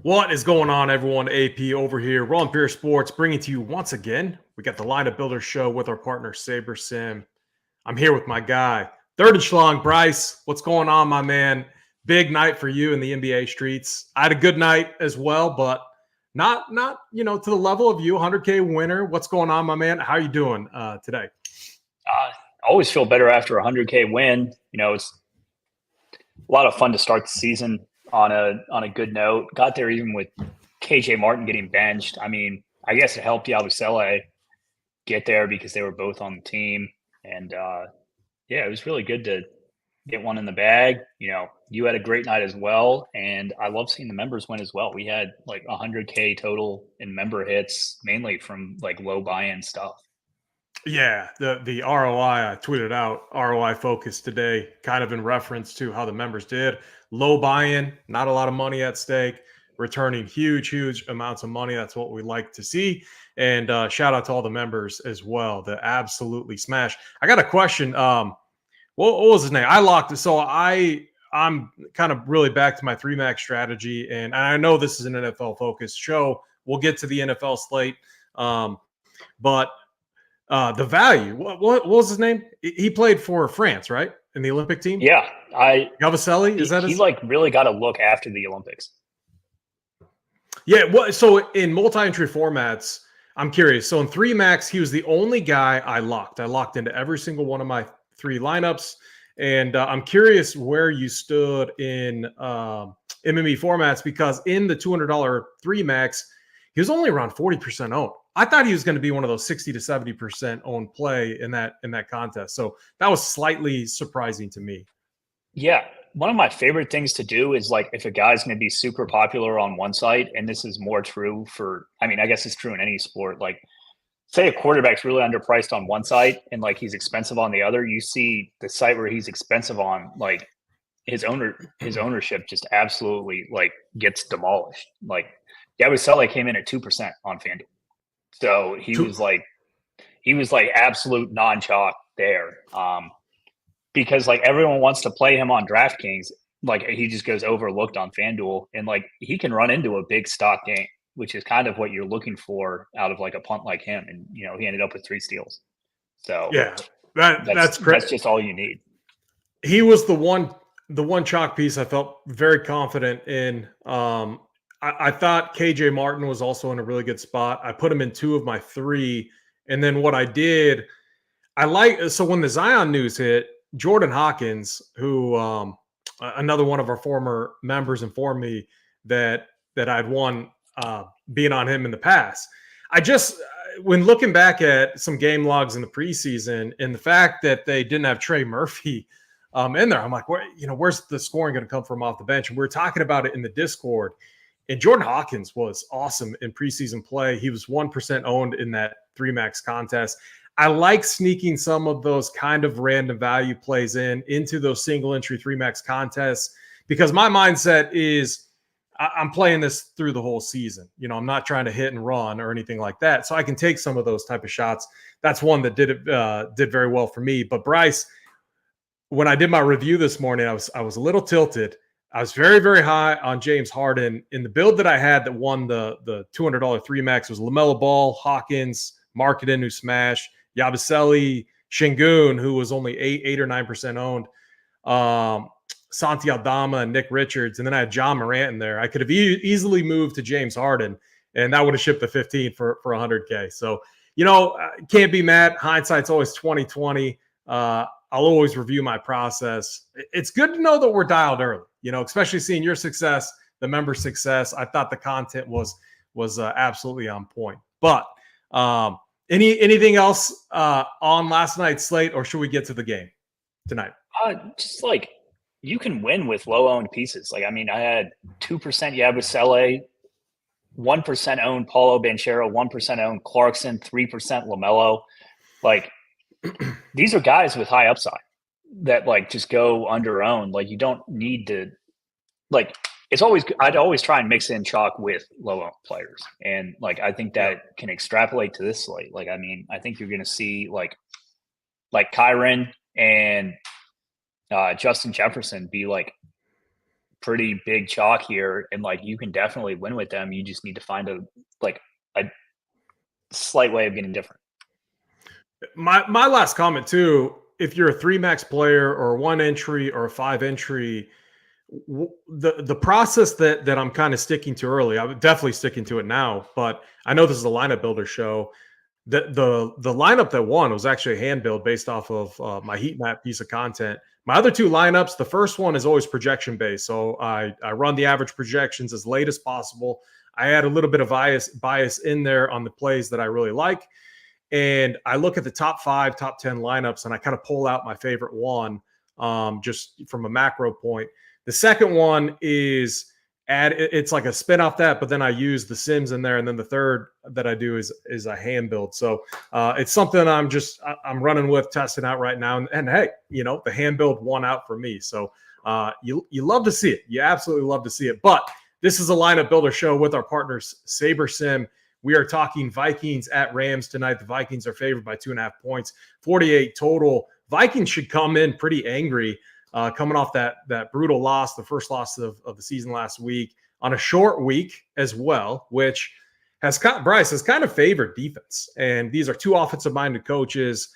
What is going on, everyone? AP over here, Roland Pure Sports, bringing to you once again. We got the Lineup Builder Show with our partner SaberSim. I'm here with my guy, third and schlong, Bryce. What's going on, my man? Big night for you in the NBA streets. I had a good night as well, but not to the level of you, 100K winner. What's going on, my man? How are you doing today? I always feel better after a 100K win. It's a lot of fun to start the season on a good note. Got there even with KJ Martin getting benched. I mean, I guess it helped Yabusele get there because they were both on the team. And it was really good to get one in the bag. You had a great night as well. And I love seeing the members win as well. We had like 100K total in member hits, mainly from like low buy-in stuff. Yeah, the ROI I tweeted out, ROI focus today, kind of in reference to how the members did. Low buy-in, not a lot of money at stake, returning huge amounts of money. That's what we like to see. And shout out to all the members as well that absolutely smashed. I got a question. What was his name? I locked it. So I'm kind of really back to my 3-max strategy. And I know this is an NFL focused show. We'll get to the NFL slate. But the value. What was his name? He played for France, right? In the Olympic team. Yeah, Gavaselli. Is that he like really got to look after the Olympics? Yeah. So in multi-entry formats, I'm curious. So in 3-max, he was the only guy I locked. I locked into every single one of my 3 lineups, and I'm curious where you stood in MME formats, because in the $200 3-max, he was only around 40% owned. I thought he was going to be one of those 60 to 70% owned play in that contest. So that was slightly surprising to me. Yeah. One of my favorite things to do is like if a guy's going to be super popular on one site, and this is more true I guess it's true in any sport. Like say a quarterback's really underpriced on one site and like he's expensive on the other, you see the site where he's expensive on, like his ownership just absolutely like gets demolished. Like Yabusele came in at 2% on FanDuel. So he was like absolute non-chalk there. Because like everyone wants to play him on DraftKings. Like he just goes overlooked on FanDuel, and like he can run into a big stock game, which is kind of what you're looking for out of like a punt like him. And, he ended up with 3 steals. So yeah, that's great. That's just all you need. He was the one chalk piece I felt very confident in. I thought KJ Martin was also in a really good spot. I put him in 2 of my 3. And then what I did, so when the Zion news hit, Jordan Hawkins, who another one of our former members informed me that I'd won being on him in the past. When looking back at some game logs in the preseason and the fact that they didn't have Trey Murphy in there, I'm like, where's the scoring going to come from off the bench? And we were talking about it in the Discord. And Jordan Hawkins was awesome in preseason play. He was 1% owned in that 3-max contest. I like sneaking some of those kind of random value plays into those single entry 3-max contests, because my mindset is I'm playing this through the whole season. I'm not trying to hit and run or anything like that. So I can take some of those type of shots. That's one that did very well for me. But Bryce, when I did my review this morning, I was a little tilted. I was very, very high on James Harden. In the build that I had that won the $200 3-max was LaMelo Ball, Hawkins, Marketing, who smashed, Yabusele, Şengün, who was only 8 or 9% owned, Santi Aldama and Nick Richards, and then I had John Morant in there. I could have easily moved to James Harden, and that would have shipped the 15 for 100K. So, can't be mad. Hindsight's always 20/20. I'll always review my process. It's good to know that we're dialed early, especially seeing your success, the member success. I thought the content was absolutely on point. But anything else on last night's slate, or should we get to the game tonight? Just like you can win with low-owned pieces. Like, I mean, I had 2% Yabusele, 1% owned Paulo Banchero, 1% owned Clarkson, 3% LaMelo. Like, these are guys with high upside that like just go under owned. Like you don't need to like I'd always try and mix in chalk with low owned players. And like I think that can extrapolate to this slate. Like I mean, I think you're gonna see like Kyron and Justin Jefferson be like pretty big chalk here, and like you can definitely win with them. You just need to find a slight way of getting different. My last comment too, if you're a 3 max player or a 1 entry or a 5 entry, the process that I'm kind of sticking to early, I'm definitely sticking to it now, but I know this is a lineup builder show. The lineup that won was actually a hand build based off of my heat map piece of content. My other 2 lineups, the first one is always projection based. So I run the average projections as late as possible. I add a little bit of bias in there on the plays that I really like. And I look at the top 5, top 10 lineups, and I kind of pull out my favorite one just from a macro point. The second one is it's like a spin off that, but then I use the sims in there. And then the third that I do is a hand build. So it's something I'm running with, testing out right now. And hey, the hand build won out for me. So you love to see it. You absolutely love to see it. But this is a lineup builder show with our partners, SaberSim. We are talking Vikings at Rams tonight. The Vikings are favored by 2.5 points, 48 total. Vikings should come in pretty angry coming off that brutal loss, the first loss of the season last week, on a short week as well, which Bryce has kind of favored defense. And these are 2 offensive-minded coaches.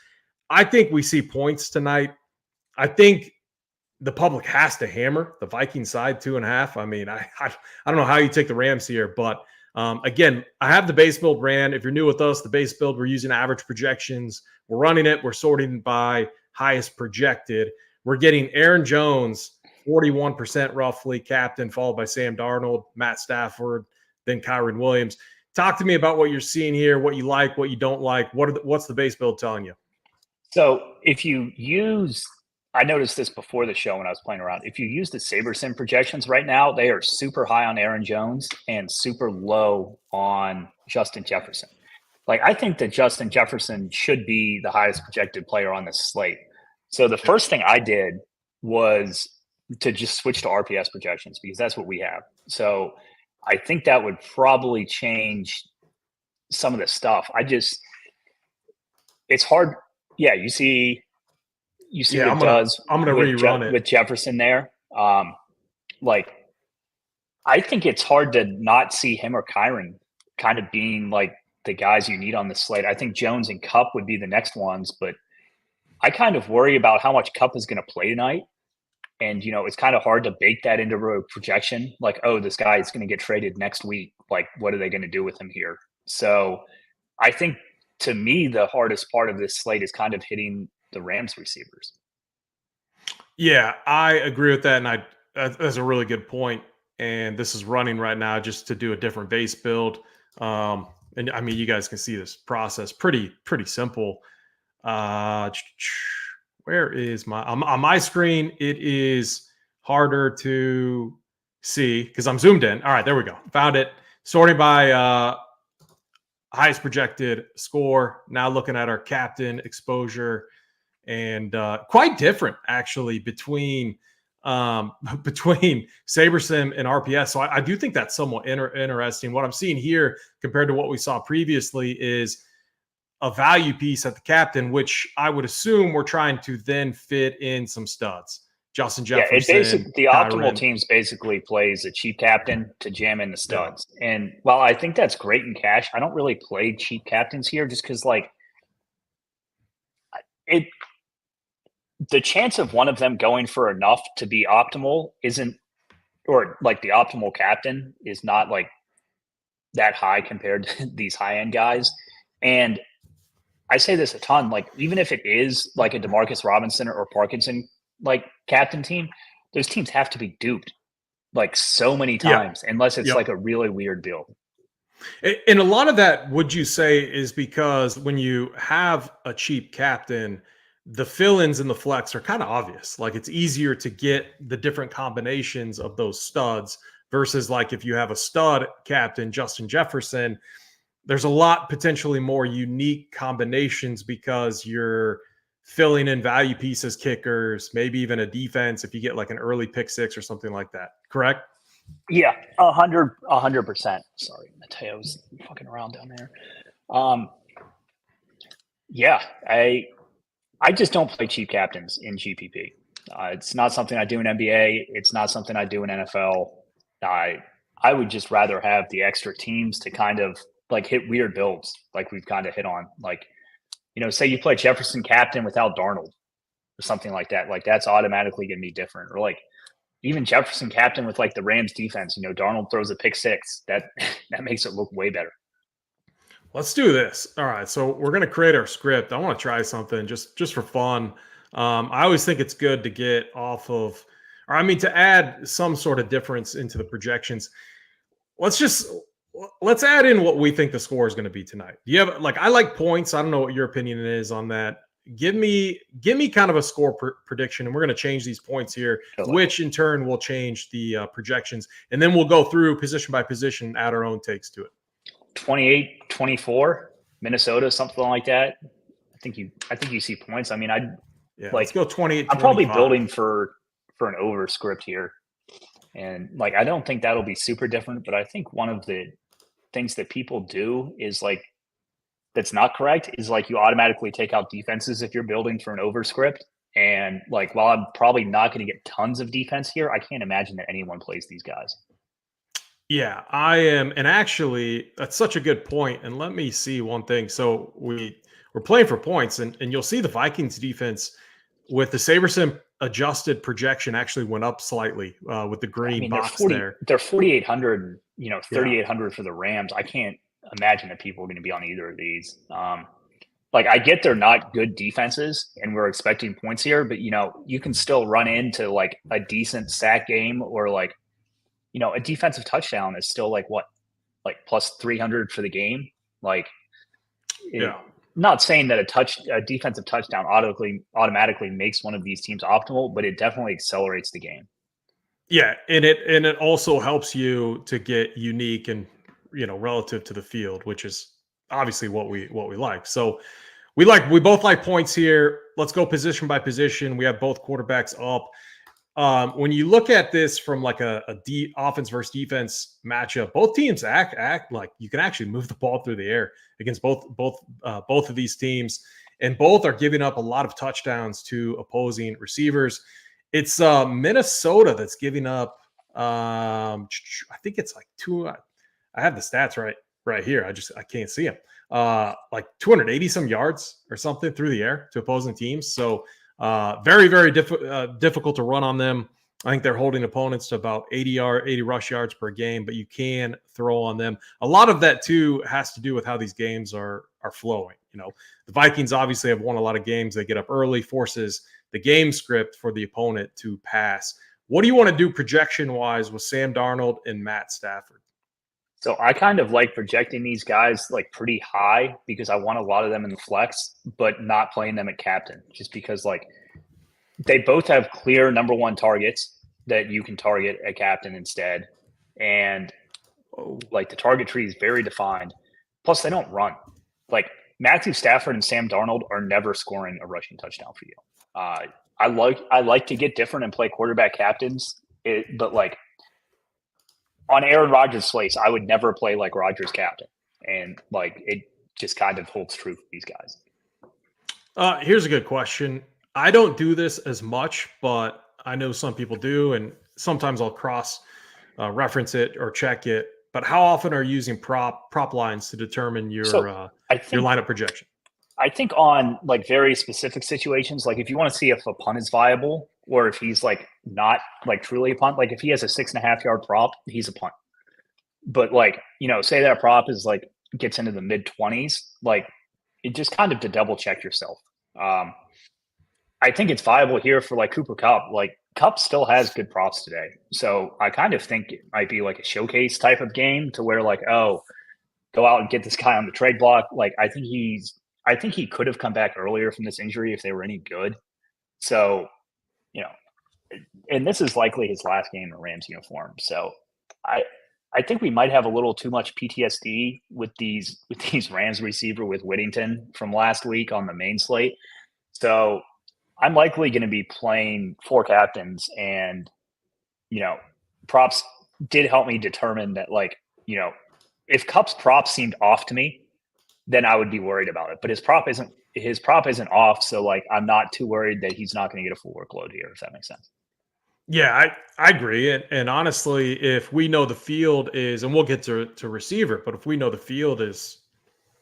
I think we see points tonight. I think the public has to hammer the Viking side 2.5. I mean, I don't know how you take the Rams here, but again, I have the base build ran. If you're new with us, the base build, we're using average projections. We're running it. We're sorting by highest projected. We're getting Aaron Jones, 41% roughly, captain, followed by Sam Darnold, Matt Stafford, then Kyron Williams. Talk to me about what you're seeing here, what you like, what you don't like. What's the base build telling you? So if you use, I noticed this before the show when I was playing around. If you use the SaberSim projections right now, they are super high on Aaron Jones and super low on Justin Jefferson. Like, I think that Justin Jefferson should be the highest projected player on this slate. So the first thing I did was to just switch to RPS projections because that's what we have. So I think that would probably change some of the stuff. It's hard. Yeah, you see what it does. I'm gonna rerun it with Jefferson there. Like, I think it's hard to not see him or Kyron kind of being like the guys you need on the slate. I think Jones and Kupp would be the next ones, but I kind of worry about how much Kupp is going to play tonight. And, it's kind of hard to bake that into a projection. Like, oh, this guy is going to get traded next week. Like, what are they going to do with him here? So I think, to me, the hardest part of this slate is kind of hitting the Rams receivers. Yeah, I agree with that. And that's a really good point. And this is running right now just to do a different base build. And I mean, you guys can see this process pretty simple. Where is on my screen? It is harder to see because I'm zoomed in. All right, there we go. Found it. Sorting by highest projected score. Now looking at our captain exposure, and quite different actually between SaberSim and RPS. So I do think that's somewhat interesting. What I'm seeing here compared to what we saw previously is a value piece at the captain, which I would assume we're trying to then fit in some studs. Justin Jefferson. The optimal teams basically plays a cheap captain to jam in the studs. Yeah. And while I think that's great in cash, I don't really play cheap captains here just because, like, the chance of one of them going for enough to be optimal isn't, or like the optimal captain is not like that high compared to these high-end guys. And I say this a ton, like, even if it is like a DeMarcus Robinson or Parkinson like captain team, those teams have to be duped like so many times unless it's like a really weird build. And a lot of that, would you say, is because when you have a cheap captain, the fill-ins and the flex are kind of obvious. Like, it's easier to get the different combinations of those studs versus like if you have a stud captain, Justin Jefferson, there's a lot potentially more unique combinations because you're filling in value pieces, kickers, maybe even a defense if you get like an early pick 6 or something like that. Correct? Yeah, 100%. Sorry, Mateo's fucking around down there. Yeah, I just don't play cheap captains in GPP. It's not something I do in NBA. It's not something I do in NFL. I would just rather have the extra teams to kind of like hit weird builds like we've kind of hit on. Like, say you play Jefferson captain without Darnold or something like that. Like that's automatically going to be different. Or like even Jefferson captain with like the Rams defense, Darnold throws a pick six. That makes it look way better. Let's do this. All right, so we're gonna create our script. I want to try something just for fun. I always think it's good to get off of, or I mean, to add some sort of difference into the projections. Let's add in what we think the score is going to be tonight. Do you have like I like points? I don't know what your opinion is on that. Give me kind of a score prediction, and we're going to change these points here, which in turn will change the projections, and then we'll go through position by position, add our own takes to it. 28-24, Minnesota, something like that. I think you see points. I mean, let's go 28. I'm probably building for an over script here, and like I don't think that'll be super different. But I think one of the things that people do is like that's not correct is like you automatically take out defenses if you're building for an over script. And like while I'm probably not going to get tons of defense here, I can't imagine that anyone plays these guys. Yeah, I am. And actually, that's such a good point. And let me see one thing. So we're playing for points, and you'll see the Vikings defense with the SaberSim adjusted projection actually went up slightly with the green box there. They're 4,800, 3,800 for the Rams. I can't imagine that people are going to be on either of these. Like I get they're not good defenses and we're expecting points here, but you can still run into like a decent sack game or like, a defensive touchdown is still like what, like plus 300 for the game. Like, not saying that a defensive touchdown automatically makes one of these teams optimal, but it definitely accelerates the game. Yeah, and it also helps you to get unique and relative to the field, which is obviously what we like. So we both like points here. Let's go position by position. We have both quarterbacks up. When you look at this from like a offense versus defense matchup, both teams act like you can actually move the ball through the air against both of these teams, and both are giving up a lot of touchdowns to opposing receivers. It's Minnesota that's giving up. I think it's like two. I have the stats right here. I can't see them. Like 280 some yards or something through the air to opposing teams. So. Very, very difficult to run on them. I think they're holding opponents to about 80 rush yards per game, but you can throw on them. A lot of that too has to do with how these games are flowing. The Vikings obviously have won a lot of games. They get up early, forces the game script for the opponent to pass. What do you want to do projection wise with Sam Darnold and Matt Stafford? So I kind of like projecting these guys like pretty high because I want a lot of them in the flex, but not playing them at captain just because like they both have clear number one targets that you can target at captain instead. And like the target tree is very defined. Plus they don't run. Like Matthew Stafford and Sam Darnold are never scoring a rushing touchdown for you. I like to get different and play quarterback captains, but like on Aaron Rodgers' place, I would never play like Rodgers captain. And like it just kind of holds true for these guys. Here's a good question. I don't do this as much, but I know some people do. And sometimes I'll cross reference it or check it. But how often are you using prop lines to determine your lineup projection? I think on like very specific situations, like if you want to see if a punt is viable or if he's like not like truly a punt, like if he has a 6.5 yard prop, he's a punt. But like, say that prop is like gets into the mid 20s, like it just kind of to double check yourself. I think it's viable here for like Cooper Kupp. Like Kupp still has good props today. So I kind of think it might be like a showcase type of game to where like, oh, go out and get this guy on the trade block. Like I think he could have come back earlier from this injury if they were any good. So, and this is likely his last game in a Rams uniform. So I think we might have a little too much PTSD with these Rams receiver with Whittington from last week on the main slate. So I'm likely going to be playing four captains, and props did help me determine that if Kupp's prop seemed off to me, then I would be worried about it. But his prop isn't his prop isn't off, so like I'm not too worried that he's not going to get a full workload here, if that makes sense. Yeah, I agree. And honestly, if we know the field is, and we'll get to receiver, but if we know the field is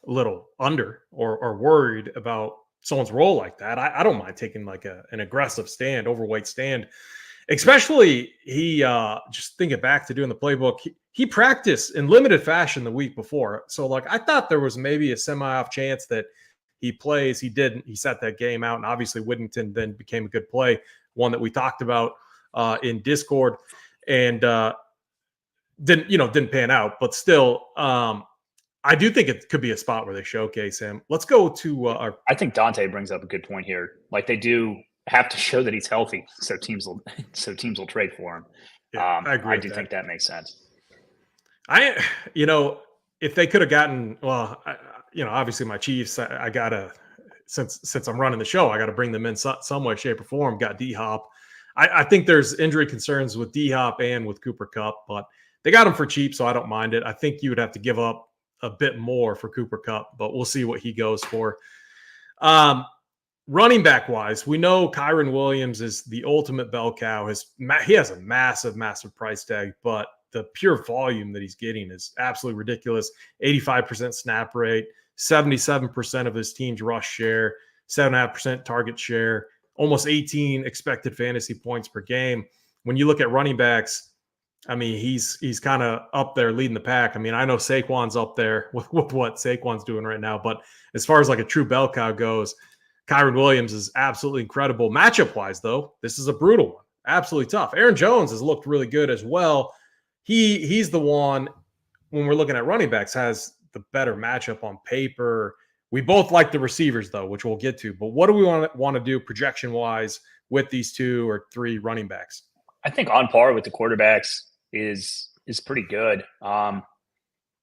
a little under or worried about someone's role like that, I don't mind taking like an aggressive stand, overweight stand. Especially he just thinking back to doing the playbook, he practiced in limited fashion the week before. So like I thought there was maybe a semi-off chance that he plays. He didn't. He sat that game out, and obviously Whittington then became a good play, one that we talked about in Discord, and didn't pan out. But still, I do think it could be a spot where they showcase him. Let's go to our. I think Dante brings up a good point here. Like they do have to show that he's healthy, so teams will trade for him. Yeah, I agree. I do think that makes sense. If they could have gotten, obviously my Chiefs, I gotta, since I'm running the show, I got to bring them in some way, shape, or form. Got D-Hop. I think there's injury concerns with D-Hop and with Cooper Kupp, but they got him for cheap, so I don't mind it. I think you would have to give up a bit more for Cooper Kupp, but we'll see what he goes for. Running back wise, we know Kyron Williams is the ultimate bell cow. He has a massive, massive price tag, but the pure volume that he's getting is absolutely ridiculous. 85% snap rate, 77% of his team's rush share, 7.5% target share, almost 18 expected fantasy points per game. When you look at running backs, I mean, he's kind of up there leading the pack. I mean, I know Saquon's up there with what Saquon's doing right now, but as far as like a true bell cow goes, Kyron Williams is absolutely incredible. Matchup-wise, though, this is a brutal one. Absolutely tough. Aaron Jones has looked really good as well. He's the one, when we're looking at running backs, has the better matchup on paper. We both like the receivers, though, which we'll get to. But what do we want to do projection-wise with these 2 or 3 running backs? I think on par with the quarterbacks is pretty good. I'm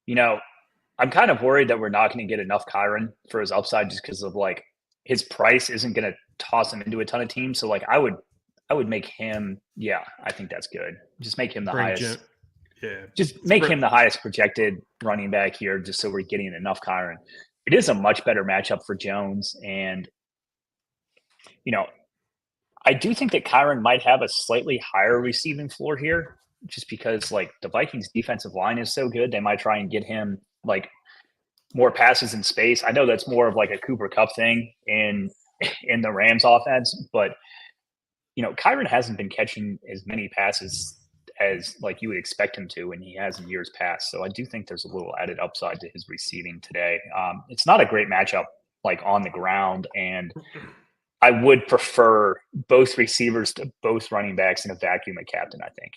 kind of worried that we're not going to get enough Kyron for his upside just because of like his price isn't going to toss him into a ton of teams. So like I would make him. Yeah, I think that's good. Just make him the highest. Just make him the highest projected running back here, just so we're getting enough Kyron. It is a much better matchup for Jones, and I do think that Kyron might have a slightly higher receiving floor here, just because like the Vikings defensive line is so good. They might try and get him like more passes in space. I know that's more of like a Cooper Kupp thing in the Rams offense, but Kyron hasn't been catching as many passes as like you would expect him to, and he has in years past. So I do think there's a little added upside to his receiving today. It's not a great matchup like on the ground, and I would prefer both receivers to both running backs in a vacuum at captain, I think.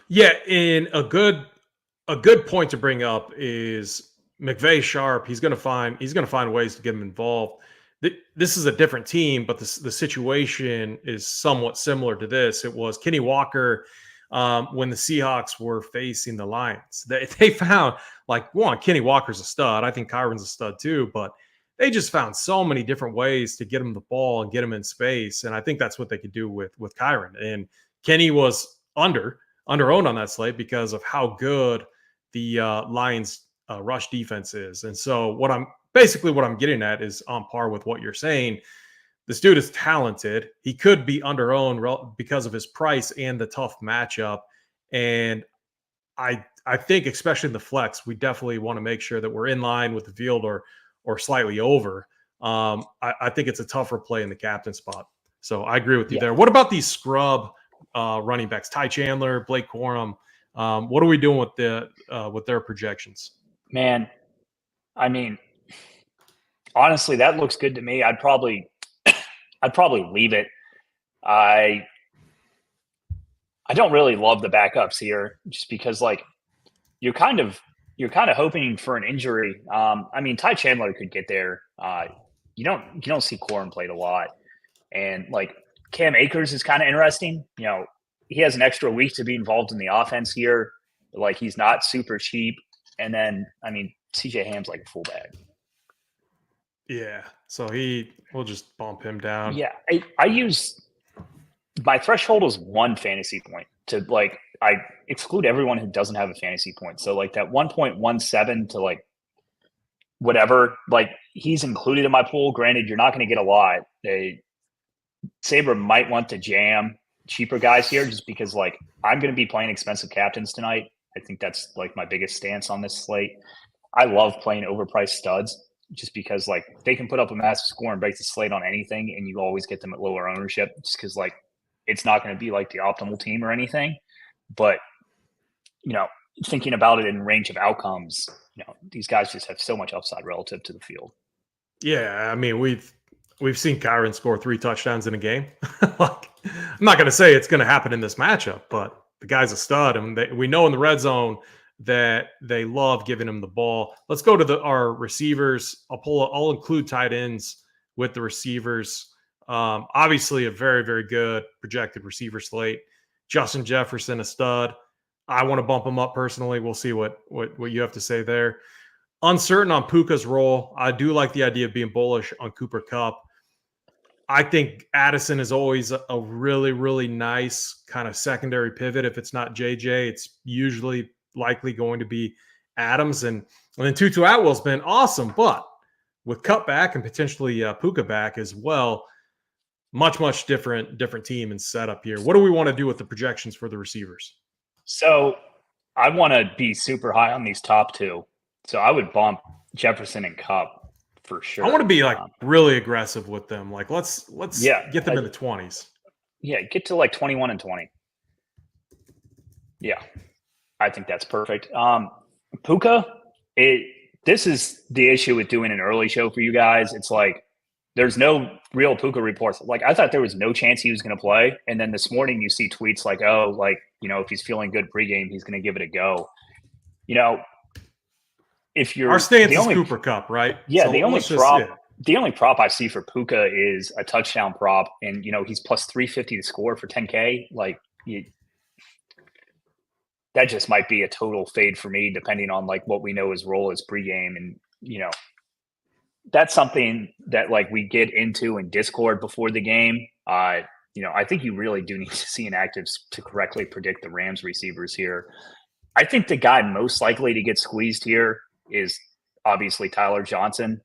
Yeah, and a good point to bring up is McVay Sharp. He's going to find ways to get him involved. This is a different team, but the situation is somewhat similar to this. It was Kenny Walker when the Seahawks were facing the Lions. They found like, one, Kenny Walker's a stud. I think Kyron's a stud too, but they just found so many different ways to get him the ball and get him in space. And I think that's what they could do with Kyron. And Kenny was under-owned on that slate because of how good the Lions rush defense is. And so what I'm getting at is on par with what you're saying. This dude is talented. He could be under-owned because of his price and the tough matchup. And I think, especially in the flex, we definitely want to make sure that we're in line with the field or slightly over. I think it's a tougher play in the captain spot. So I agree with you there. What about these scrub running backs? Ty Chandler, Blake Corum. What are we doing with their projections? Man, I mean, honestly, that looks good to me. I'd probably leave it. I don't really love the backups here, just because like you're kind of hoping for an injury. I mean, Ty Chandler could get there. You don't see Corum played a lot, and like Cam Akers is kind of interesting. He has an extra week to be involved in the offense here. Like he's not super cheap, and then I mean CJ Ham's like a full bag. Yeah, so we'll just bump him down. Yeah, I use my threshold is 1 fantasy point to like I exclude everyone who doesn't have a fantasy point. So like that 1.17 to like whatever, like he's included in my pool. Granted, you're not going to get a lot. Saber might want to jam cheaper guys here just because, like, I'm going to be playing expensive captains tonight. I think that's, like, my biggest stance on this slate. I love playing overpriced studs just because, like, they can put up a massive score and break the slate on anything, and you always get them at lower ownership just because, like, it's not going to be, like, the optimal team or anything. But, you know, thinking about it in range of outcomes, you know, these guys just have so much upside relative to the field. Yeah, I mean, we've seen Kyron score 3 touchdowns in a game. Like, I'm not going to say it's going to happen in this matchup, but the guy's a stud, and we know in the red zone that they love giving him the ball. Let's go to our receivers. I'll include tight ends with the receivers. Obviously, a very, very good projected receiver slate. Justin Jefferson, a stud. I want to bump him up personally. We'll see what you have to say there. Uncertain on Puka's role. I do like the idea of being bullish on Cooper Kupp. I think Addison is always a really, really nice kind of secondary pivot. If it's not JJ, it's usually likely going to be Adams. And then Tutu Atwell's been awesome, but with Kupp back and potentially Puka back as well, much different team and setup here. What do we want to do with the projections for the receivers? So I want to be super high on these top two. So I would bump Jefferson and Kupp for sure. I want to be like really aggressive with them. Like let's get them in the 20s. Yeah, get to like 21 and 20. Yeah, I think that's perfect. Puka, this is the issue with doing an early show for you guys. It's like there's no real Puka reports. Like I thought there was no chance he was going to play, and then this morning you see tweets like, "Oh, like if he's feeling good pregame, he's going to give it a go." If you're our stance is Cooper Kupp, right? Yeah, so the only prop I see for Puka is a touchdown prop, and he's plus 350 to score for 10K. Like that just might be a total fade for me, depending on like what we know his role is pregame, and that's something that like we get into in Discord before the game. I think you really do need to see inactives to correctly predict the Rams receivers here. I think the guy most likely to get squeezed here is obviously Tyler Johnson.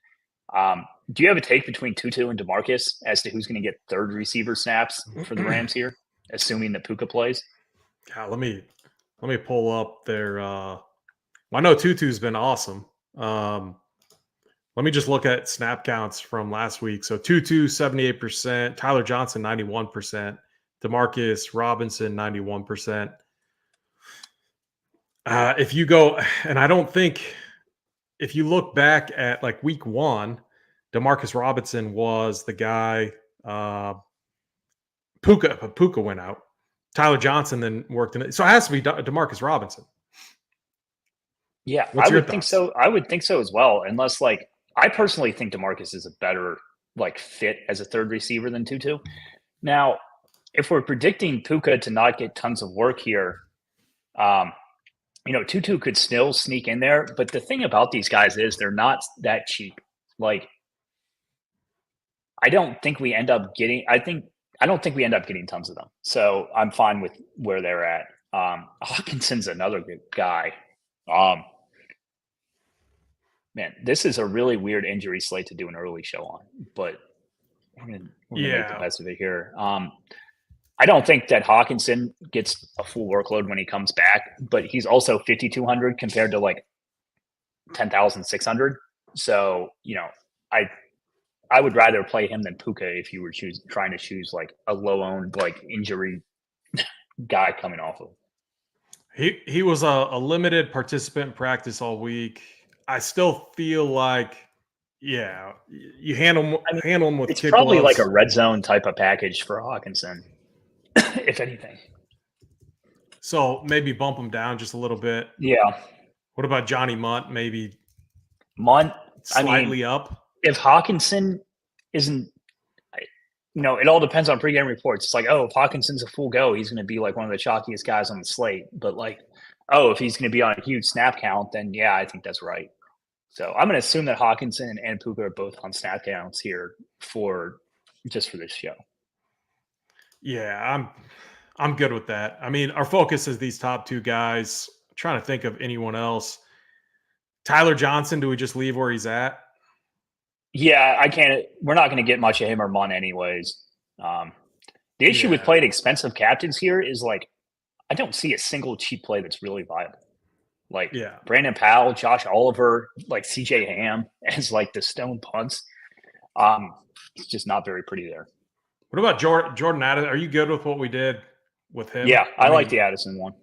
Do you have a take between Tutu and DeMarcus as to who's going to get third receiver snaps for the Rams here, assuming that Puka plays? God, let me pull up their. I know Tutu's been awesome. Let me just look at snap counts from last week. So Tutu 78%, Tyler Johnson 91%, DeMarcus Robinson 91%. If you go, and I don't think. If you look back at like week 1, DeMarcus Robinson was the guy. Puka went out. Tyler Johnson then worked in it. So it has to be DeMarcus Robinson. Yeah, I would think so. I would think so as well. Unless like I personally think DeMarcus is a better like fit as a third receiver than Tutu. Now, if we're predicting Puka to not get tons of work here, Tutu could still sneak in there, but the thing about these guys is they're not that cheap. Like, I don't think we end up getting tons of them. So I'm fine with where they're at. Hawkinson's another good guy. Man, this is a really weird injury slate to do an early show on, but we're gonna make the best of it here. I don't think that Hawkinson gets a full workload when he comes back, but he's also 5,200 compared to like 10,600. So, I would rather play him than Puka if you were trying to choose like a low owned like injury guy coming off of. He was a limited participant in practice all week. I still feel like, you handle him with. It's probably gloves. Like a red zone type of package for Hawkinson. If anything. So maybe bump him down just a little bit. Yeah. What about Johnny Munt? Maybe Munt slightly up. If Hawkinson isn't, it all depends on pregame reports. It's like, if Hawkinson's a full go, he's going to be like one of the chalkiest guys on the slate. But like, if he's going to be on a huge snap count, then yeah, I think that's right. So I'm going to assume that Hawkinson and Puka are both on snap counts here for this show. Yeah, I'm good with that. I mean, our focus is these top two guys. I'm trying to think of anyone else. Tyler Johnson, do we just leave where he's at? Yeah, I can't. We're not going to get much of him or Munn anyways. The issue with playing expensive captains here is like I don't see a single cheap play that's really viable. Like Brandon Powell, Josh Oliver, like CJ Ham as like the stone punts. It's just not very pretty there. What about Jordan Addison? Are you good with what we did with him? Yeah, I like the Addison one.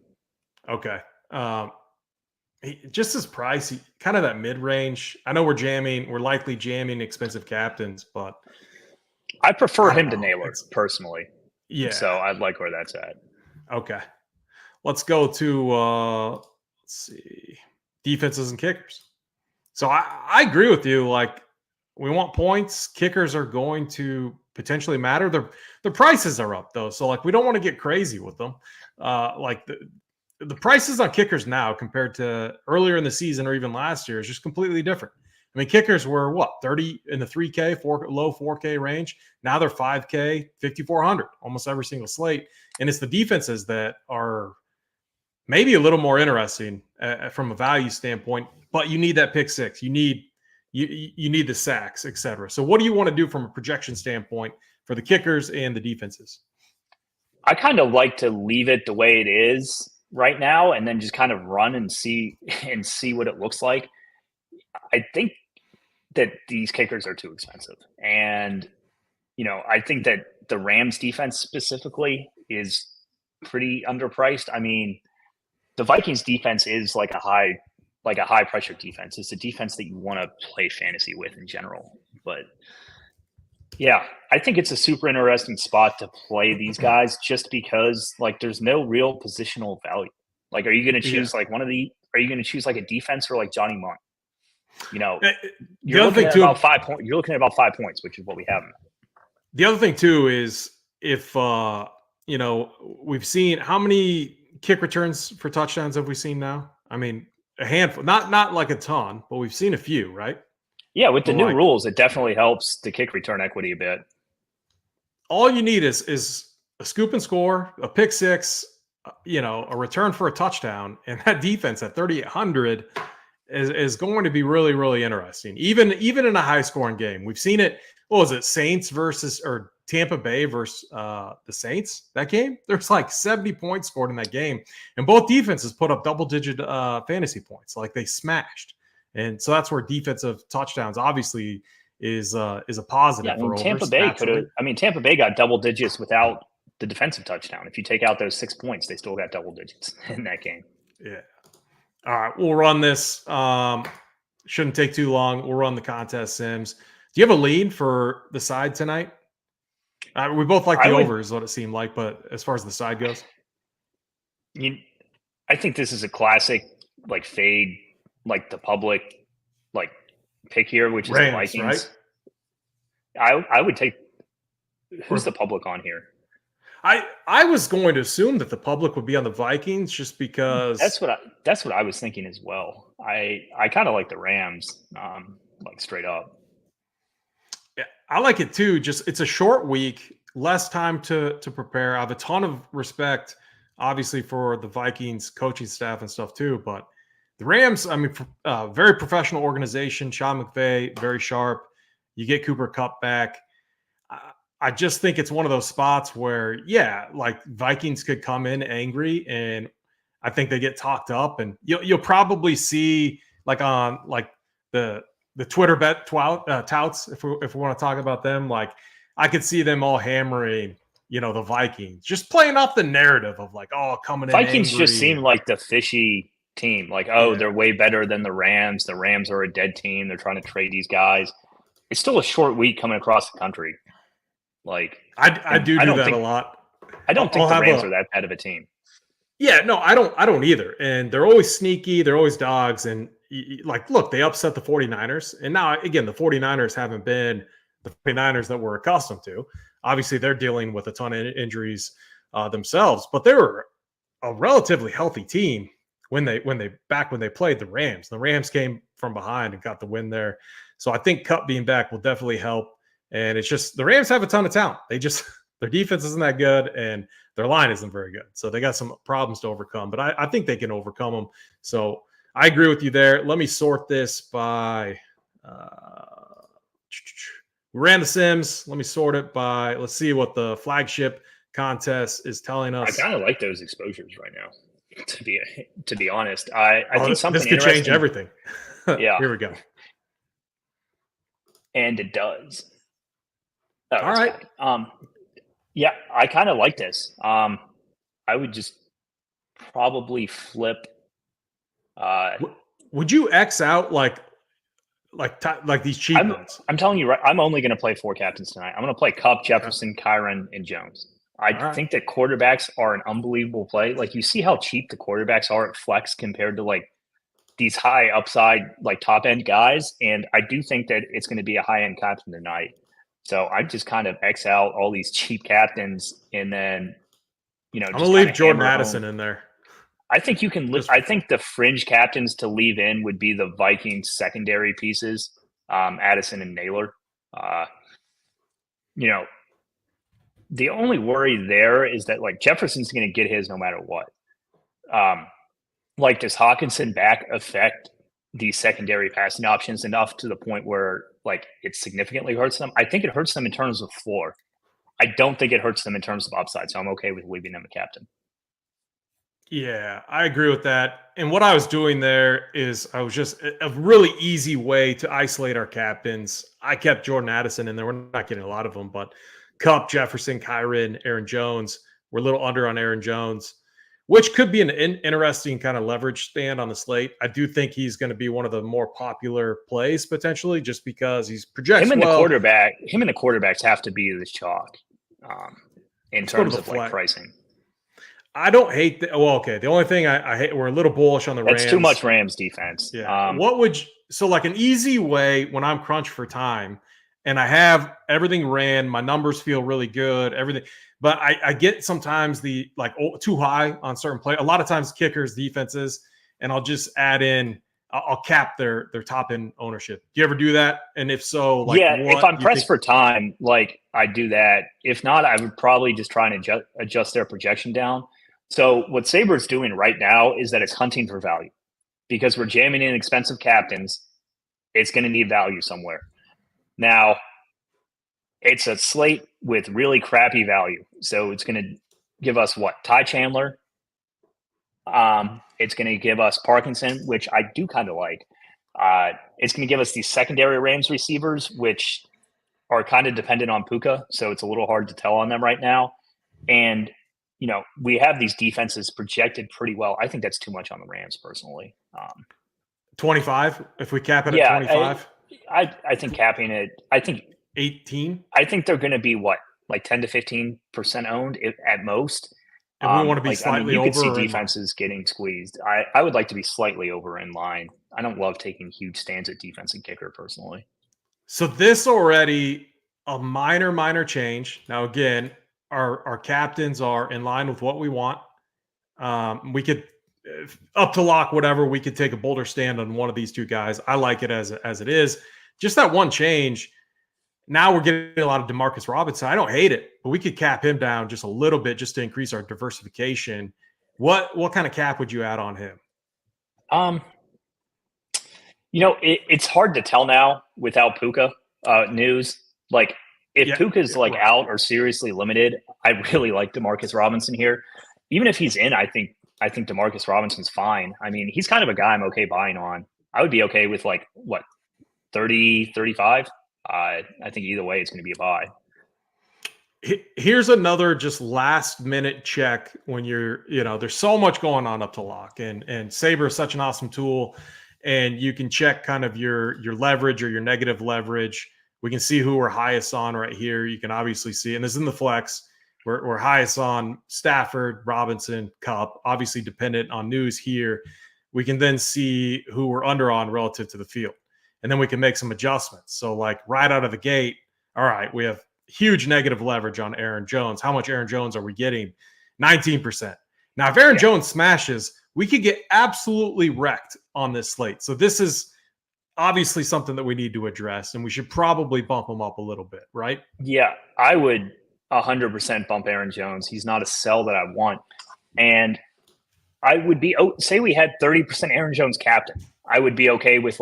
Okay. Just his price, kind of that mid-range. I know we're likely jamming expensive captains, but I prefer him to Naylor personally. Yeah. So I like where that's at. Okay. Let's go to let's see. Defenses and kickers. So I agree with you. Like, we want points. Kickers are going to potentially matter. The prices are up though. So like we don't want to get crazy with them. Like the prices on kickers now compared to earlier in the season or even last year is just completely different. I mean, kickers were what, 30 in the 3K, low 4K range. Now they're 5K, 5,400, almost every single slate. And it's the defenses that are maybe a little more interesting from a value standpoint, but you need that pick six. You need the sacks, etc. So what do you want to do from a projection standpoint for the kickers and the defenses? I kind of like to leave it the way it is right now and then just kind of run and see what it looks like. I think that these kickers are too expensive. And, I think that the Rams defense specifically is pretty underpriced. I mean, the Vikings defense is like a high pressure defense. It's a defense that you want to play fantasy with in general. But yeah, I think it's a super interesting spot to play these guys just because like there's no real positional value. Like, are you going to choose like are you going to choose like a defense or like Johnny Munn? You're looking at about 5 points. You're looking at about 5 points, which is what we have. The other thing too is if we've seen how many kick returns for touchdowns have we seen now? I mean, a handful, not like a ton, but we've seen a few, right? Yeah, with the new rules, it definitely helps the kick return equity a bit. All you need is a scoop and score, a pick six, a return for a touchdown, and that defense at 3,800 is going to be really, really interesting. Even in a high scoring game, we've seen it. What was it? Saints versus or Tampa Bay versus the Saints. That game, there's like 70 points scored in that game, and both defenses put up double-digit fantasy points. Like they smashed, and so that's where defensive touchdowns obviously is a positive. Yeah, Tampa Bay could have. I mean, Tampa Bay got double digits without the defensive touchdown. If you take out those 6 points, they still got double digits in that game. Yeah. All right, we'll run this. Shouldn't take too long. We'll run the contest sims. Do you have a lead for the side tonight? We both like the over is what it seemed like, but as far as the side goes, I think this is a classic like fade, like the public like pick here, which is Rams, the Vikings. Right? I would take who's the public on here? I was going to assume that the public would be on the Vikings just because that's what I was thinking as well. I kind of like the Rams, like straight up. Yeah, I like it too. Just it's a short week, less time to prepare. I have a ton of respect, obviously, for the Vikings coaching staff and stuff too. But the Rams, I mean, very professional organization. Sean McVay, very sharp. You get Cooper Kupp back. I just think it's one of those spots where, yeah, like Vikings could come in angry, and I think they get talked up, and you'll probably see like on like the Twitter bet touts, if we want to talk about them, like I could see them all hammering, the Vikings, just playing off the narrative of like, oh, coming in. Vikings angry. Just seem like the fishy team. Like, oh, they're way better than the Rams. The Rams are a dead team. They're trying to trade these guys. It's still a short week coming across the country. Like I do that a lot. I don't think the Rams are that bad of a team. Yeah, no, I don't either. And they're always sneaky. They're always dogs. And like, look, they upset the 49ers. And now, again, the 49ers haven't been the 49ers that we're accustomed to. Obviously, they're dealing with a ton of injuries themselves. But they were a relatively healthy team when they played the Rams. The Rams came from behind and got the win there. So I think Kupp being back will definitely help. And it's just the Rams have a ton of talent. Their defense isn't that good, and their line isn't very good. So they got some problems to overcome, but I think they can overcome them. So I agree with you there. Let me sort this by We ran the Sims. Let me sort it by, let's see what the flagship contest is telling us. I kind of like those exposures right now, to be honest. I think something this could change everything. Yeah. Here we go. And it does. Oh, all right. Yeah, I kind of like this. I would just probably flip. Would you X out like these cheap ones? I'm telling you, right, I'm only going to play 4 captains tonight. I'm going to play Kupp, Jefferson, Kyren, and Jones. I think that quarterbacks are an unbelievable play. Like, you see how cheap the quarterbacks are at flex compared to like these high upside, like top end guys. And I do think that it's going to be a high end captain tonight. So I just kind of X out all these cheap captains, and then, I'm going to leave Jordan Addison in there. I think you can. I think the fringe captains to leave in would be the Vikings secondary pieces, Addison and Naylor. The only worry there is that like Jefferson's going to get his no matter what. Like, does Hawkinson back affect these secondary passing options enough to the point where like it significantly hurts them? I think it hurts them in terms of floor. I don't think it hurts them in terms of upside. So I'm okay with leaving them a captain. Yeah, I agree with that. And what I was doing there is I was just a really easy way to isolate our captains. I kept Jordan Addison in there. We're not getting a lot of them, but Kupp, Jefferson, Kyren, Aaron Jones. We're a little under on Aaron Jones, which could be an interesting kind of leverage stand on the slate. I do think he's going to be one of the more popular plays potentially, just because he's projects him and well. The quarterbacks have to be the chalk in terms of like pricing. I don't hate the okay. The only thing I hate, we're a little bullish on the Rams. That's too much Rams defense. Yeah. So like an easy way when I'm crunched for time and I have everything ran, my numbers feel really good, everything. But I get sometimes the like too high on certain play. A lot of times kickers, defenses, and I'll just add in. I'll cap their top end ownership. Do you ever do that? And if so, like, yeah, if I'm pressed for time, like I do that. If not, I would probably just try and adjust their projection down. So what Saber's doing right now is that it's hunting for value, because we're jamming in expensive captains. It's going to need value somewhere. Now, it's a slate with really crappy value. So it's going to give us what? Ty Chandler. It's going to give us Parkinson, which I do kind of like. It's going to give us these secondary Rams receivers, which are kind of dependent on Puka. So it's a little hard to tell on them right now. And we have these defenses projected pretty well. I think that's too much on the Rams, personally. 25, if we cap it at 25? I think capping it, I think 18. I think they're going to be like 10 to 15% owned at most. And we want to be slightly over. You could see defenses getting squeezed. I would like to be slightly over in line. I don't love taking huge stands at defense and kicker, personally. So this already a minor change. Now, again, our captains are in line with what we want. We could, up to lock, whatever, we could take a bolder stand on one of these two guys. I like it as it is. Just that one change. Now we're getting a lot of DeMarcus Robinson. I don't hate it, but we could cap him down just a little bit just to increase our diversification. What kind of cap would you add on him? It's hard to tell now without Puka news. Like, if Puka's out or seriously limited, I really like DeMarcus Robinson here. Even if he's in, I think DeMarcus Robinson's fine. I mean, he's kind of a guy I'm okay buying on. I would be okay with 30, 35. I think either way it's going to be a buy. Here's another just last minute check when there's so much going on up to lock, and Saber is such an awesome tool, and you can check kind of your leverage or your negative leverage. We can see who we're highest on right here. You can obviously see, and this is in the flex, we're highest on Stafford, Robinson, Kupp, obviously dependent on news here. We can then see who we're under on relative to the field. And then we can make some adjustments. So like right out of the gate, all right, we have huge negative leverage on Aaron Jones. How much Aaron Jones are we getting? 19%. Now, if Aaron Jones smashes, we could get absolutely wrecked on this slate. So this is obviously something that we need to address, and we should probably bump him up a little bit, right? Yeah, I would 100% bump Aaron Jones. He's not a sell that I want. And I would be, say we had 30% Aaron Jones captain. I would be okay with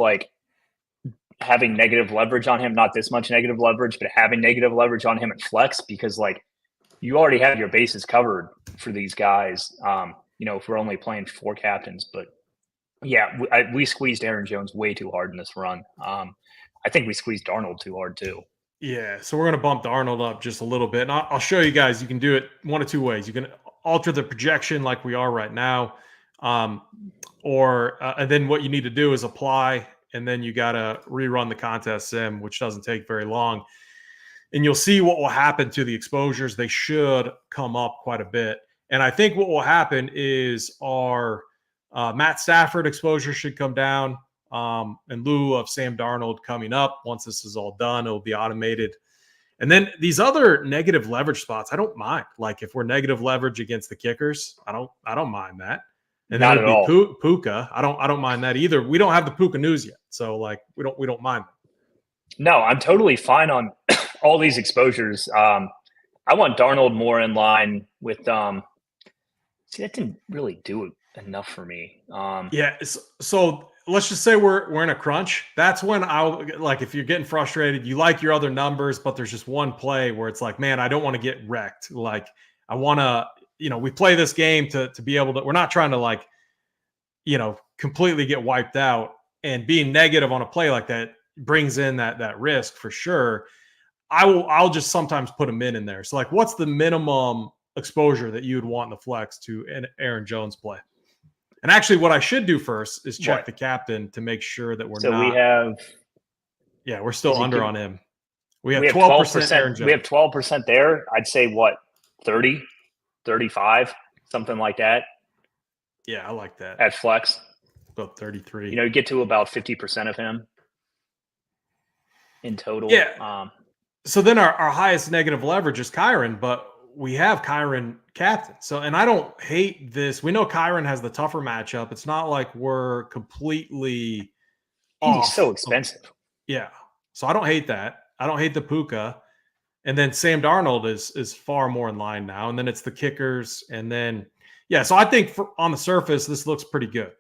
having negative leverage on him, not this much negative leverage, but having negative leverage on him at flex because like you already have your bases covered for these guys. If we're only playing 4 captains, but yeah, we squeezed Aaron Jones way too hard in this run. I think we squeezed Darnold too hard too. Yeah, so we're going to bump Darnold up just a little bit. And I'll show you guys, you can do it one of two ways. You can alter the projection like we are right now, and then what you need to do is apply, and then you got to rerun the contest sim, which doesn't take very long. And you'll see what will happen to the exposures. They should come up quite a bit. And I think what will happen is our Matt Stafford exposure should come down. In lieu of Sam Darnold coming up. Once this is all done, it'll be automated. And then these other negative leverage spots, I don't mind. Like if we're negative leverage against the kickers, I don't mind that. And Not then at it'd be all. Puka. I don't mind that either. We don't have the Puka news yet, so like we don't mind that. No, I'm totally fine on all these exposures. I want Darnold more in line with. See, that didn't really do it enough for me. Yeah. So let's just say we're in a crunch. That's when I'll like if you're getting frustrated, you like your other numbers, but there's just one play where it's like, man, I don't want to get wrecked. Like I want to, we play this game to be able to. We're not trying to like, completely get wiped out. And being negative on a play like that brings in that risk for sure. I'll just sometimes put them in there. So like, what's the minimum exposure that you would want in the flex to an Aaron Jones play? And actually, what I should do first is check the captain to make sure that we're we're still under on him. We have 12% Aaron Jones. We have 12% there. I'd say what, 30, 35, something like that. Yeah, I like that. At flex. About 33. You get to about 50% of him in total. Yeah. So then our highest negative leverage is Kyron, but we have Kyron captain. So, and I don't hate this. We know Kyron has the tougher matchup. It's not like we're completely off. He's so expensive. Yeah. So I don't hate that. I don't hate the Puka. And then Sam Darnold is far more in line now. And then it's the kickers. And then, so I think on the surface, this looks pretty good.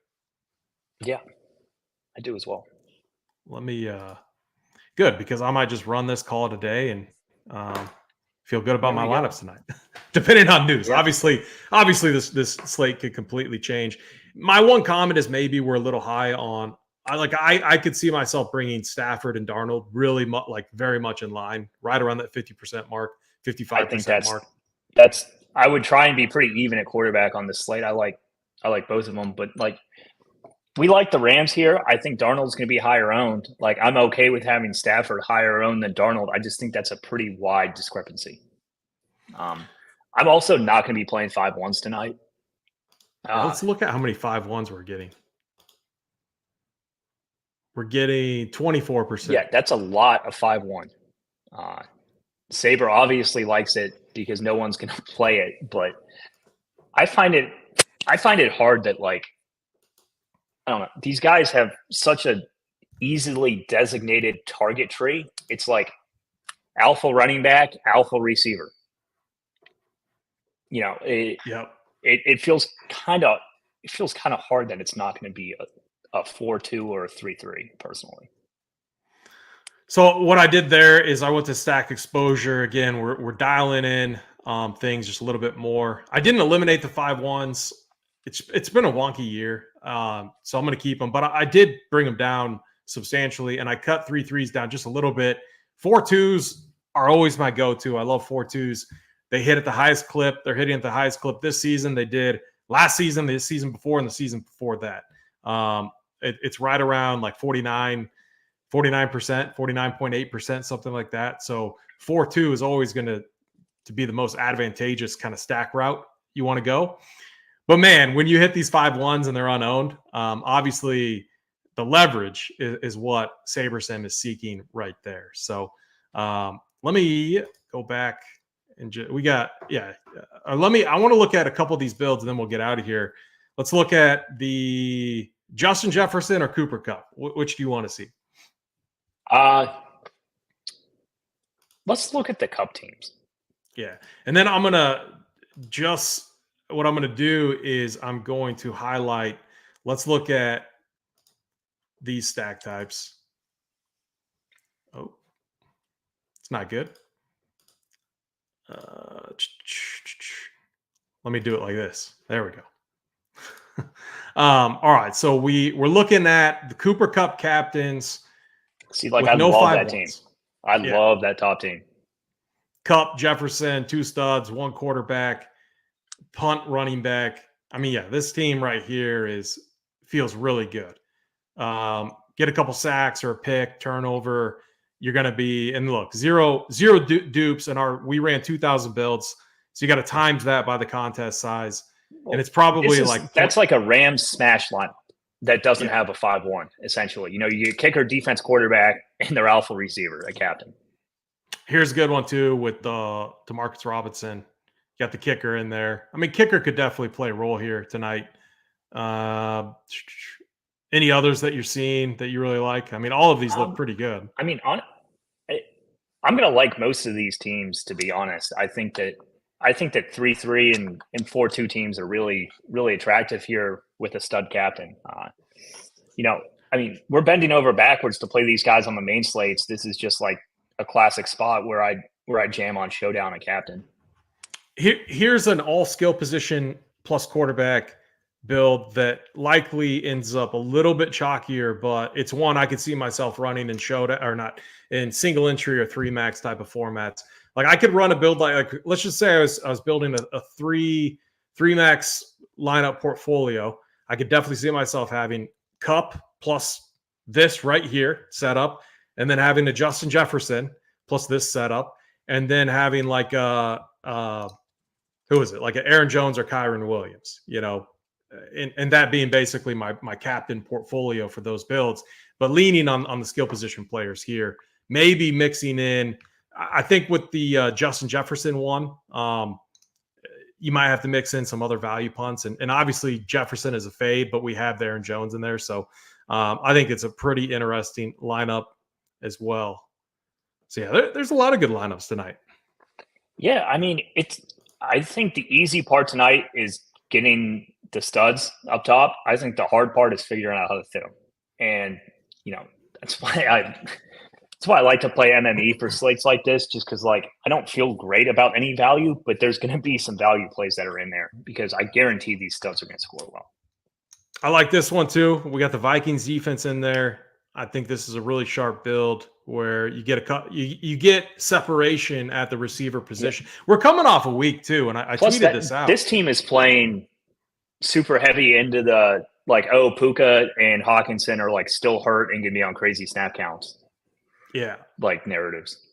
Yeah, I do as well. Let me, good, because I might just run this, call it a day, and feel good about my lineups tonight, depending on news. Yeah. Obviously, this slate could completely change. My one comment is maybe we're a little high on. I could see myself bringing Stafford and Darnold really very much in line, right around that 50% mark, 55% mark. I would try and be pretty even at quarterback on this slate. I like both of them, but we like the Rams here. I think Darnold's going to be higher owned. I'm okay with having Stafford higher owned than Darnold. I just think that's a pretty wide discrepancy. I'm also not going to be playing 5-1s tonight. Let's look at how many 5-1s we're getting. We're getting 24%. Yeah, that's a lot of 5-1. Saber obviously likes it because no one's going to play it, but I find it hard that I don't know. These guys have such a easily designated target tree. It's like alpha running back, alpha receiver. It feels kind of hard that it's not going to be a 4-2 or a 3-3 personally. So what I did there is I went to stack exposure again. We're dialing in things just a little bit more. I didn't eliminate the 5-1s. It's been a wonky year, so I'm going to keep them. But I did bring them down substantially, and I cut 3-3s down just a little bit. 4-2s are always my go-to. I love 4-2s. They hit at the highest clip. They're hitting at the highest clip this season. They did last season, the season before, and the season before that. It's right around 49%, 49.8%, something like that. So 4-2 is always going to be the most advantageous kind of stack route you want to go. But man, when you hit these 5-1s and they're unowned, obviously the leverage is what SaberSim is seeking right there. So let me go back and I want to look at a couple of these builds and then we'll get out of here. Let's look at the Justin Jefferson or Cooper Kupp. Which do you want to see? Let's look at the Kupp teams. Yeah. And then what I'm going to do is I'm going to highlight, let's look at these stack types. It's not good. Let me do it like this. There we go. All right, so we're looking at the Cooper Cup captains. See, like with I no love 5-1s. that team. I love that top team. Cup, Jefferson, 2 studs, 1 quarterback, punt, running back. I mean, yeah, this team right here feels really good. Get a couple sacks or a pick, turnover. You're going to be, and look, zero dupes, and we ran 2,000 builds, so you got to times that by the contest size, and it's probably that's like a Rams smash lineup that doesn't have a 5-1. Essentially, you get kicker, defense, quarterback, and their alpha receiver, a captain. Here's a good one too with Demarcus Robinson. Got the kicker in there. I mean, kicker could definitely play a role here tonight. Any others that you're seeing that you really like? I mean, all of these look pretty good. I mean, I'm going to like most of these teams, to be honest. I think that 3-3 and 4-2 teams are really, really attractive here with a stud captain. I mean, we're bending over backwards to play these guys on the main slates. This is just like a classic spot where I jam on Showdown a captain. Here's an all skill position plus quarterback build that likely ends up a little bit chalkier, but it's one I could see myself running in Showdown, or not in single entry or 3 max type of formats. Like I could run a build like let's just say I was building a 3 max lineup portfolio. I could definitely see myself having Cup plus this right here set up, and then having a Justin Jefferson plus this setup, and then having like who is it? Like an Aaron Jones or Kyron Williams, and that being basically my captain portfolio for those builds, but leaning on the skill position players here, maybe mixing in. I think with the Justin Jefferson one, you might have to mix in some other value punts, and obviously Jefferson is a fade, but we have Aaron Jones in there, so I think it's a pretty interesting lineup as well. So yeah, there's a lot of good lineups tonight. Yeah, I mean, I think the easy part tonight is getting the studs up top. I think the hard part is figuring out how to fit them, and that's why I like to play MME for slates like this, just because I don't feel great about any value, but there's going to be some value plays that are in there because I guarantee these studs are going to score well. I like this one too. We got the Vikings defense in there. I think this is a really sharp build where you get you get separation at the receiver position. Yeah. We're coming off a week too, and I tweeted this out. This team is playing super heavy into the Puka and Hawkinson are still hurt and going to be on crazy snap counts. Yeah, narratives.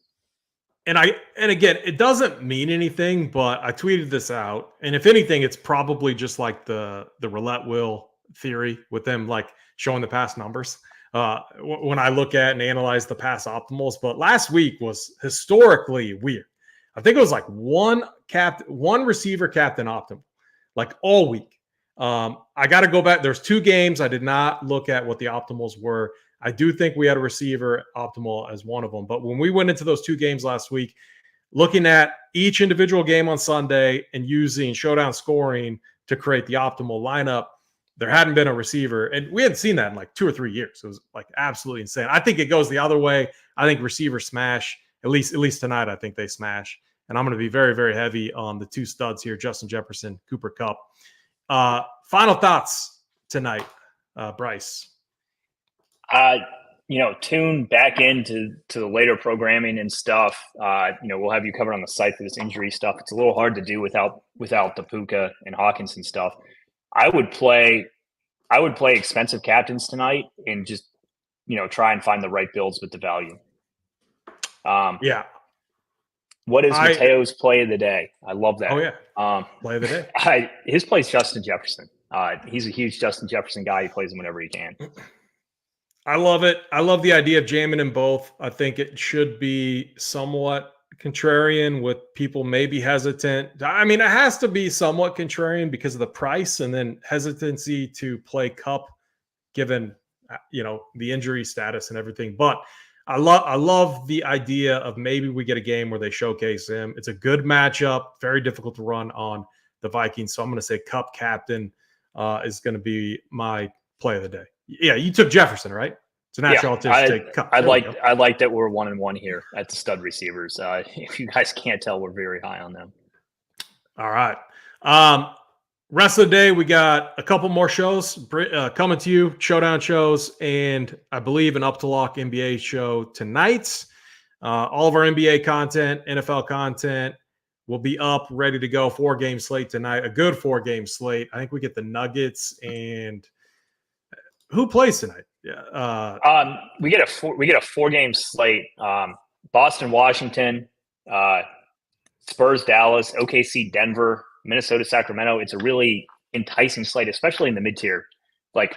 And again, it doesn't mean anything, but I tweeted this out, and if anything, it's probably just like the roulette wheel theory with them showing the past numbers. When I look at and analyze the past optimals, but last week was historically weird. I think it was one receiver captain optimal, all week. I got to go back. There's 2 games. I did not look at what the optimals were. I do think we had a receiver optimal as one of them. But when we went into those 2 games last week, looking at each individual game on Sunday and using Showdown scoring to create the optimal lineup, there hadn't been a receiver, and we hadn't seen that in 2 or 3 years. It was absolutely insane. I think it goes the other way. I think receivers smash, at least tonight. I think they smash, and I'm going to be very, very heavy on the 2 studs here: Justin Jefferson, Cooper Kupp. Final thoughts tonight, Bryce. Tune back into the later programming and stuff. We'll have you covered on the site for this injury stuff. It's a little hard to do without the Puka and Hawkinson stuff. I would play expensive captains tonight and just try and find the right builds with the value. Yeah. What is Mateo's play of the day? I love that. Oh yeah. Play of the day. His play is Justin Jefferson. He's a huge Justin Jefferson guy. He plays him whenever he can. I love it. I love the idea of jamming in both. I think it should be somewhat contrarian with people maybe hesitant. I mean, it has to be somewhat contrarian because of the price and then hesitancy to play Cup given, the injury status and everything. But I love the idea of maybe we get a game where they showcase him. It's a good matchup, very difficult to run on the Vikings. So I'm going to say Cup captain is going to be my play of the day. Yeah, you took Jefferson, right? So naturally, I'll just take. I like that we're 1-1 here at the stud receivers. If you guys can't tell, we're very high on them. All right. Rest of the day, we got a couple more shows coming to you, Showdown shows, and I believe an Up to Lock NBA show tonight. All of our NBA content, NFL content will be up, ready to go. 4-game slate tonight, a good 4-game slate. I think we get the Nuggets and who plays tonight? Yeah, we get a 4-game slate. Boston, Washington, Spurs, Dallas, OKC, Denver, Minnesota, Sacramento. It's a really enticing slate, especially in the mid-tier. Like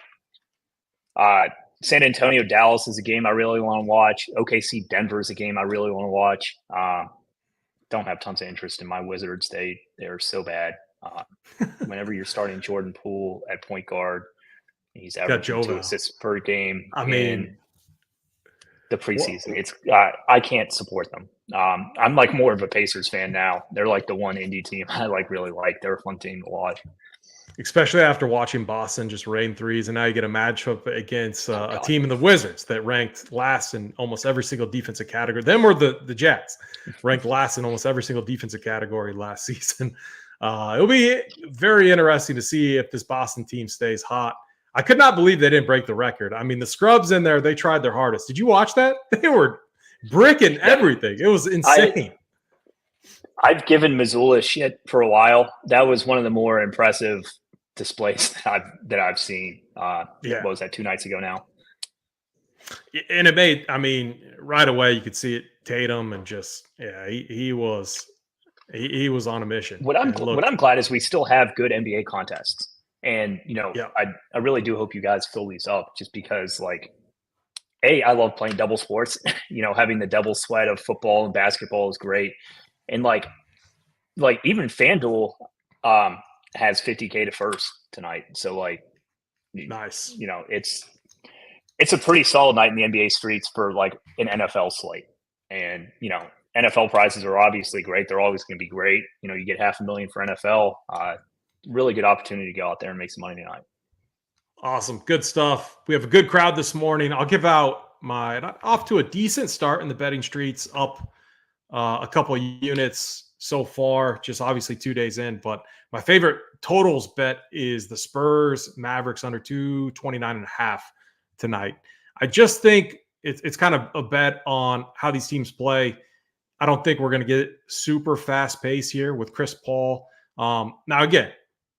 San Antonio, Dallas is a game I really want to watch. OKC, Denver is a game I really want to watch. Don't have tons of interest in my Wizards. They're so bad. Whenever you're starting Jordan Poole at point guard, he's averaging 2 assists per game. I mean, the preseason, it's I can't support them. I'm like more of a Pacers fan now. They're like the one indie team I really like. They're a fun team to watch, especially after watching Boston just rain threes, and now you get a matchup against a team in the Wizards that ranked last in almost every single defensive category. Them or the Jets ranked last in almost every single defensive category last season. It'll be very interesting to see if this Boston team stays hot. I could not believe they didn't break the record. I mean, the scrubs in there, they tried their hardest. Did you watch that? They were bricking everything. It was insane. I've given Missoula shit for a while. That was one of the more impressive displays that I've seen. What was that, 2 nights ago now? And it made, I mean, right away you could see it. Tatum and just he was on a mission. What I'm glad is we still have good NBA contests. And, I really do hope you guys fill these up just because, like, I love playing double sports. Having the double sweat of football and basketball is great. And, like even FanDuel has 50K to first tonight. So, like, nice. It's a pretty solid night in the NBA streets for, like, an NFL slate. And, NFL prizes are obviously great. They're always going to be great. You get $500,000 for NFL. Really good opportunity to go out there and make some money tonight. Awesome. Good stuff. We have a good crowd this morning. I'll give out off to a decent start in the betting streets, up a couple of units so far, just obviously 2 days in. But my favorite totals bet is the Spurs Mavericks under 229.5 tonight. I just think it's kind of a bet on how these teams play. I don't think we're going to get super fast pace here with Chris Paul. Now, again,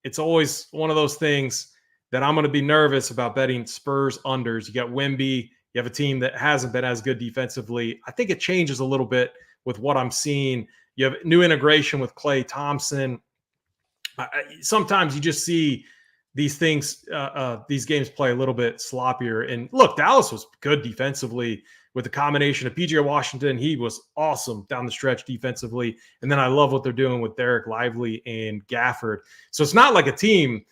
it's always one of those things that I'm going to be nervous about betting Spurs unders. You got Wemby. You have a team that hasn't been as good defensively. I think it changes a little bit with what I'm seeing. You have new integration with Klay Thompson. Sometimes you just see these things, these games play a little bit sloppier. And look, Dallas was good defensively with the combination of PJ Washington. He was awesome down the stretch defensively. And then I love what they're doing with Derek Lively and Gafford. So it's not like a team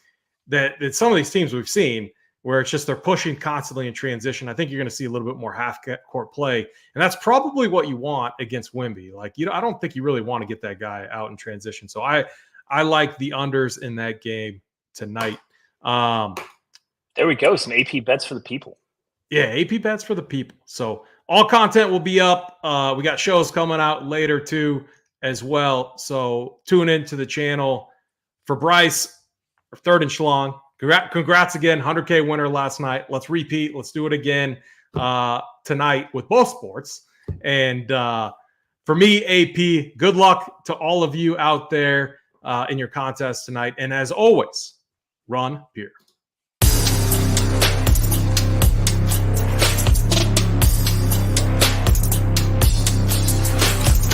that some of these teams we've seen where it's just they're pushing constantly in transition. I think you're going to see a little bit more half-court play. And that's probably what you want against Wemby. Like, I don't think you really want to get that guy out in transition. So I like the unders in that game tonight. There we go. Some AP bets for the people. Yeah, AP bets for the people. So all content will be up. We got shows coming out later too as well. So tune into the channel. For Bryce, Third and Schlong, congrats again. 100K winner last night. Let's repeat. Let's do it again tonight with both sports. And for me, AP, good luck to all of you out there in your contest tonight. And as always, run beer.